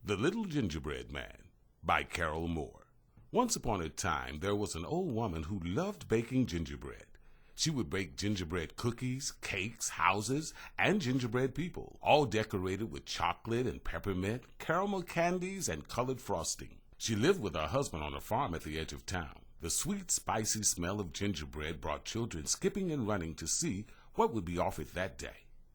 The Little Gingerbread Man by Carol Moore. Once upon a time, there was an old woman who loved baking gingerbread. She would bake gingerbread cookies, cakes, houses, and gingerbread people, all decorated with chocolate and peppermint, caramel candies, and colored frosting. She lived with her husband on a farm at the edge of town. The sweet, spicy smell of gingerbread brought children skipping and running to see what would be offered that day.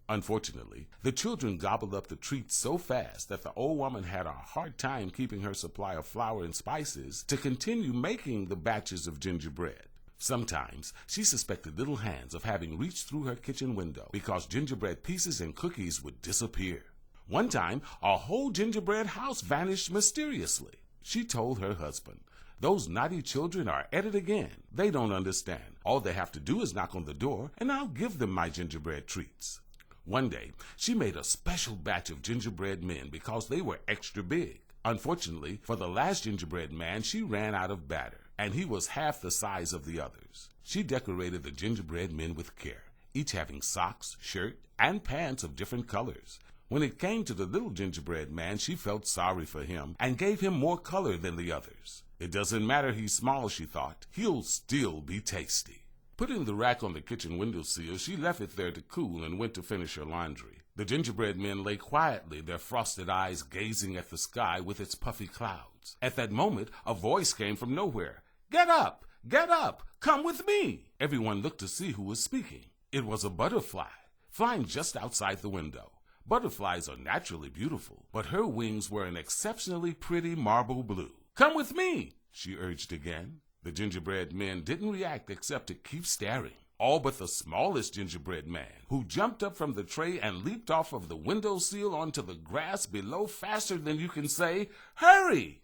Unfortunately, the children gobbled up the treats so fast that the old woman had a hard time keeping her supply of flour and spices to continue making the batches of gingerbread. Sometimes she suspected little hands of having reached through her kitchen window because gingerbread pieces and cookies would disappear. One time, a whole gingerbread house vanished mysteriously. She told her husband, "Those naughty children are at it again. They don't understand. All they have to do is knock on the door, and I'll give them my gingerbread treats." One day, she made a special batch of gingerbread men because they were extra big. Unfortunately, for the last gingerbread man, she ran out of batter, and he was half the size of the others. She decorated the gingerbread men with care, each having socks, shirt, and pants of different colors. When it came to the little gingerbread man, she felt sorry for him and gave him more color than the others. It doesn't matter he's small, she thought. He'll still be tasty. Putting the rack on the kitchen windowsill, she left it there to cool and went to finish her laundry. The gingerbread men lay quietly, their frosted eyes gazing at the sky with its puffy clouds. At that moment, a voice came from nowhere. "Get up! Get up! Come with me!" Everyone looked to see who was speaking. It was a butterfly, flying just outside the window. Butterflies are naturally beautiful, but her wings were an exceptionally pretty marble blue. "Come with me," she urged again. The gingerbread men didn't react except to keep staring, all but the smallest gingerbread man, who jumped up from the tray and leaped off of the windowsill onto the grass below faster than you can say, "Hurry!"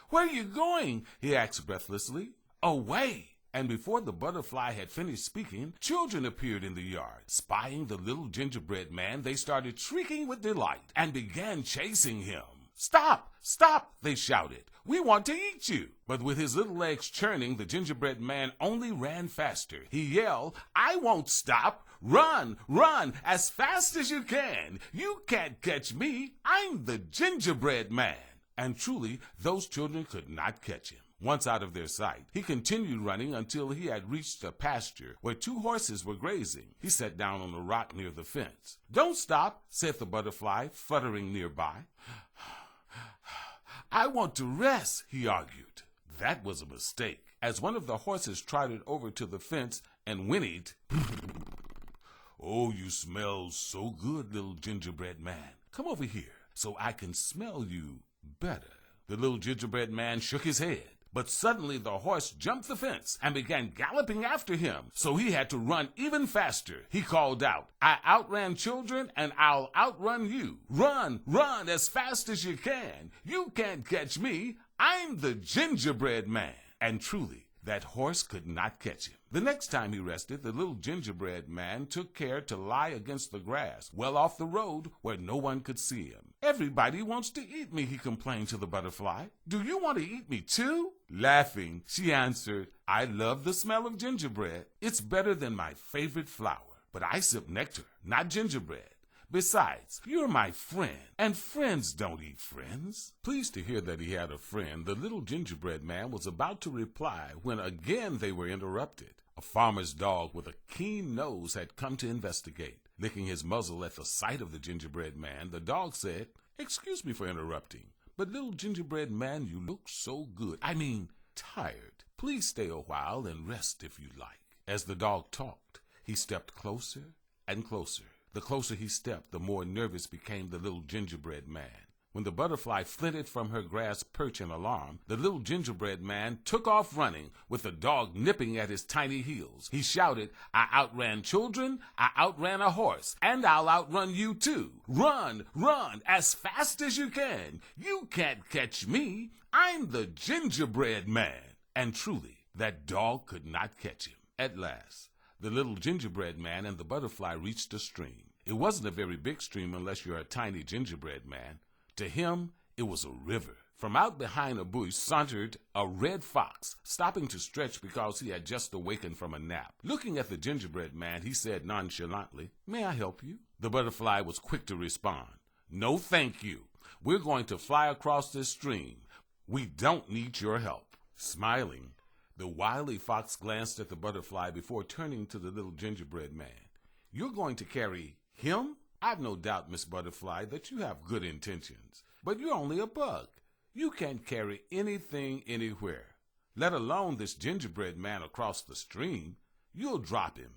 "Where are you going?" he asked breathlessly. "Away!" And before the butterfly had finished speaking, children appeared in the yard. Spying the little gingerbread man, they started shrieking with delight and began chasing him. "Stop! Stop!" they shouted. "We want to eat you!" But with his little legs churning, the gingerbread man only ran faster. He yelled, "I won't stop! Run! Run! As fast as you can! You can't catch me! I'm the gingerbread man!" And truly, those children could not catch him. Once out of their sight, he continued running until he had reached a pasture where 2 horses were grazing. He sat down on a rock near the fence. "Don't stop," said the butterfly, fluttering nearby. "I want to rest," he argued. That was a mistake, as one of the horses trotted over to the fence and whinnied, "Oh, you smell so good, little gingerbread man. Come over here so I can smell you better." The little gingerbread man shook his head. But suddenly the horse jumped the fence and began galloping after him, so he had to run even faster. He called out, "I outran children, and I'll outrun you. Run, run as fast as you can. You can't catch me. I'm the gingerbread man." And truly, that horse could not catch him. The next time he rested, the little gingerbread man took care to lie against the grass, well off the road where no one could see him. "Everybody wants to eat me," he complained to the butterfly. "Do you want to eat me too?" Laughing, she answered, "I love the smell of gingerbread. It's better than my favorite flower. But I sip nectar, not gingerbread. Besides, you're my friend, and friends don't eat friends." Pleased to hear that he had a friend, the little gingerbread man was about to reply when again they were interrupted. A farmer's dog with a keen nose had come to investigate. Licking his muzzle at the sight of the gingerbread man, the dog said, "Excuse me for interrupting, but little gingerbread man, you look so good. Tired. Please stay a while and rest if you like." As the dog talked, he stepped closer and closer. The closer he stepped, the more nervous became the little gingerbread man. When the butterfly flitted from her grass perch in alarm, the little gingerbread man took off running, with the dog nipping at his tiny heels. He shouted, "I outran children, I outran a horse, and I'll outrun you too. Run, run, as fast as you can. You can't catch me. I'm the gingerbread man." And truly, that dog could not catch him. At last, the little gingerbread man and the butterfly reached a stream. It wasn't a very big stream unless you're a tiny gingerbread man. To him, it was a river. From out behind a bush sauntered a red fox, stopping to stretch because he had just awakened from a nap. Looking at the gingerbread man, he said nonchalantly, "May I help you?" The butterfly was quick to respond, No, thank you. We're going to fly across this stream. We don't need your help. Smiling, the wily fox glanced at the butterfly before turning to the little gingerbread man. You're going to carry him? I've no doubt, Miss Butterfly, that you have good intentions, but you're only a bug. You can't carry anything anywhere, let alone this gingerbread man across the stream. You'll drop him.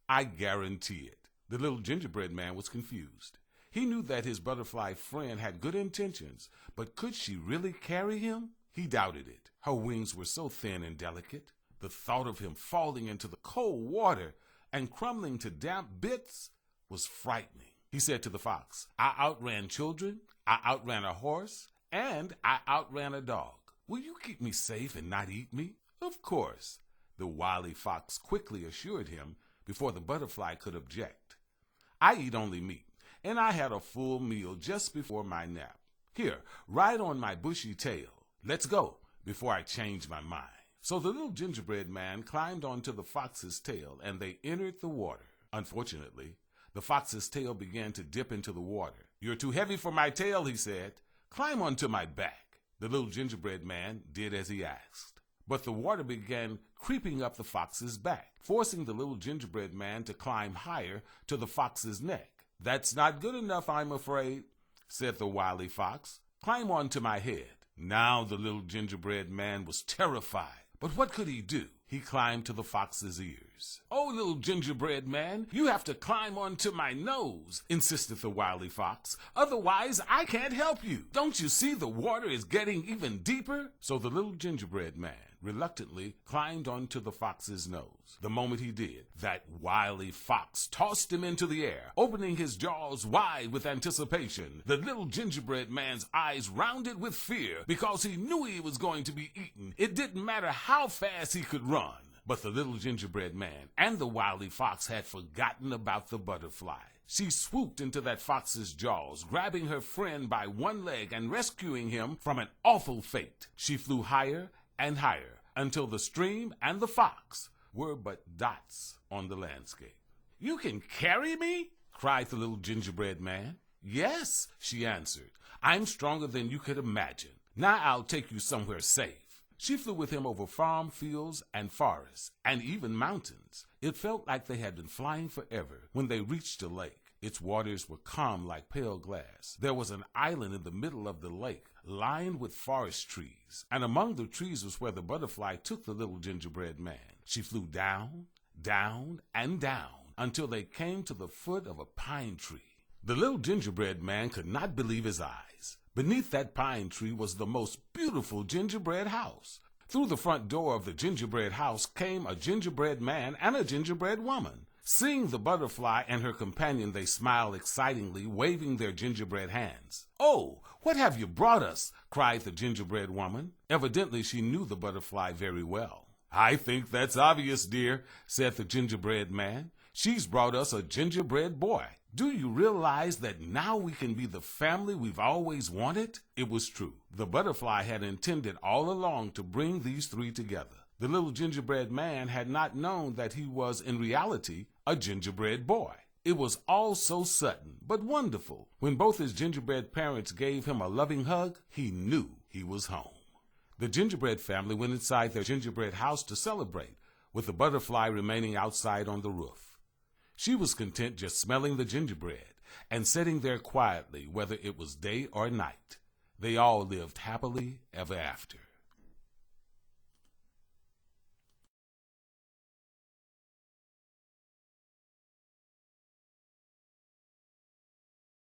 I guarantee it. The little gingerbread man was confused. He knew that his butterfly friend had good intentions, but could she really carry him? He doubted it. Her wings were so thin and delicate. The thought of him falling into the cold water and crumbling to damp bits was frightening. He said to the fox, I outran children, I outran a horse, and I outran a dog. Will you keep me safe and not eat me? Of course, the wily fox quickly assured him before the butterfly could object. I eat only meat, and I had a full meal just before my nap. Here, ride on my bushy tail. Let's go before I change my mind. So the little gingerbread man climbed onto the fox's tail, and they entered the water. Unfortunately, the fox's tail began to dip into the water. You're too heavy for my tail, he said. Climb onto my back. The little gingerbread man did as he asked. But the water began creeping up the fox's back, forcing the little gingerbread man to climb higher to the fox's neck. That's not good enough, I'm afraid, said the wily fox. Climb onto my head. Now the little gingerbread man was terrified. But what could he do? He climbed to the fox's ears. Oh, little gingerbread man, you have to climb onto my nose, insisted the wily fox. Otherwise, I can't help you. Don't you see the water is getting even deeper? So the little gingerbread man reluctantly climbed onto the fox's nose. The moment he did, that wily fox tossed him into the air, opening his jaws wide with anticipation. The little gingerbread man's eyes rounded with fear because he knew he was going to be eaten. It didn't matter how fast he could run. But the little gingerbread man and the wily fox had forgotten about the butterfly. She swooped into that fox's jaws, grabbing her friend by one leg and rescuing him from an awful fate. She flew higher and higher until the stream and the fox were but dots on the landscape. You can carry me? Cried the little gingerbread man. Yes, she answered. I'm stronger than you could imagine. Now I'll take you somewhere safe. She flew with him over farm fields and forests and even mountains. It felt like they had been flying forever when they reached a lake. Its waters were calm like pale glass. There was an island in the middle of the lake, lined with forest trees, and among the trees was where the butterfly took the little gingerbread man. She flew down, down, and down until they came to the foot of a pine tree. The little gingerbread man could not believe his eyes. Beneath that pine tree was the most beautiful gingerbread house. Through the front door of the gingerbread house came a gingerbread man and a gingerbread woman. Seeing the butterfly and her companion, they smiled excitingly, waving their gingerbread hands. Oh, what have you brought us? Cried the gingerbread woman. Evidently, she knew the butterfly very well. I think that's obvious, dear, said the gingerbread man. She's brought us a gingerbread boy. Do you realize that now we can be the family we've always wanted? It was true. The butterfly had intended all along to bring these three together. The little gingerbread man had not known that he was in reality a gingerbread boy. It was all so sudden, but wonderful. When both his gingerbread parents gave him a loving hug, he knew he was home. The gingerbread family went inside their gingerbread house to celebrate, with the butterfly remaining outside on the roof. She was content just smelling the gingerbread and sitting there quietly, whether it was day or night. They all lived happily ever after.